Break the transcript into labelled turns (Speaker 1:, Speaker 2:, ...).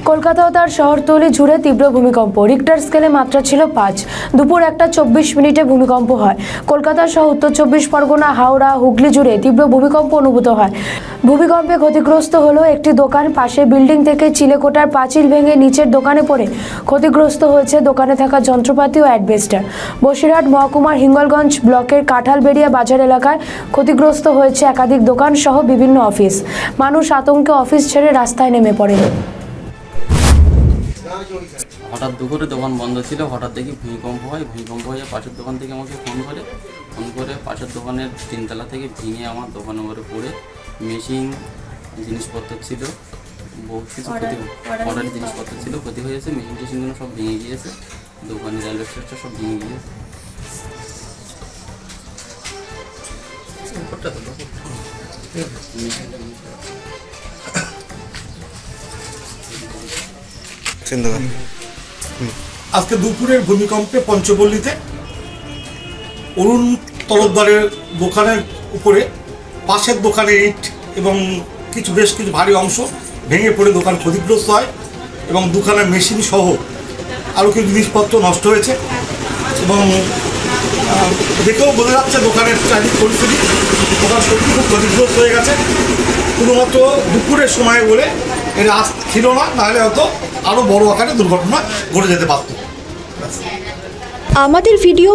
Speaker 1: কলকাতা ও তার শহরতলি জুড়ে তীব্র ভূমিকম্প। রিক্টার স্কেলে মাত্রা ছিল 5। দুপুর 1:24 ভূমিকম্প হয়। কলকাতা সহ উত্তর 24 পরগনা, হাওড়া, হুগলি জুড়ে তীব্র ভূমিকম্প অনুভূত হয়। ভূমিকম্পে ক্ষতিগ্রস্ত হলো একটি দোকান। পাশে বিল্ডিং থেকে চিলেকোঠার পাঁচিল ভেঙে নিচের দোকানে পড়ে ক্ষতিগ্রস্ত হয়েছে দোকানে থাকা যন্ত্রপাতি ও অ্যাডভেস্টার। বসিরহাট মহকুমার হিঙ্গলগঞ্জ ব্লকের কাঁঠালবেড়িয়া বাজার এলাকায় ক্ষতিগ্রস্ত হয়েছে একাধিক দোকান সহ বিভিন্ন অফিস। মানুষ আতঙ্কে অফিস ছেড়ে রাস্তায় নেমে পড়েন।
Speaker 2: হঠাৎ দুপুরে দোকান বন্ধ ছিল, হঠাৎ দেখি ভূমিকম্প হয়। ভূমিকম্প হয়ে পাশের দোকান থেকে আমাকে ফোন করে পাশের দোকানের 3তলা থেকে ভেঙে আমার দোকানের উপরে পড়ে মেশিন জিনিসপত্র ছিল, বহু কিছু ক্ষতি, অর্ডারের জিনিসপত্র ছিল, ক্ষতি হয়েছে। মেশিন টেশিনগুলো সব ভেঙে গিয়েছে, দোকানের অ্যাডভেস্টারটা সব ভেঙে গিয়েছে।
Speaker 3: আজকে দুপুরের ভূমিকম্পে পঞ্চপল্লীতে অরুণ তলবদারের দোকানের উপরে পাশের দোকানের ইট এবং বেশ কিছু ভারী অংশ ভেঙে পড়ে দোকান ক্ষতিগ্রস্ত হয় এবং দোকানের মেশিন সহ আরও কিছু জিনিসপত্র নষ্ট হয়েছে এবং দেখেও বোঝা যাচ্ছে দোকানের চারিদিক পরিস্থিতি, দোকান সত্যি খুব ক্ষতিগ্রস্ত হয়ে গেছে। শুধুমাত্র দুপুরের সময় বলে এটা ছিল না, নাহলে হয়তো আরও বড় আকারে দুর্ঘটনা ঘটে যেতে পারত।
Speaker 4: আমাদের ভিডিও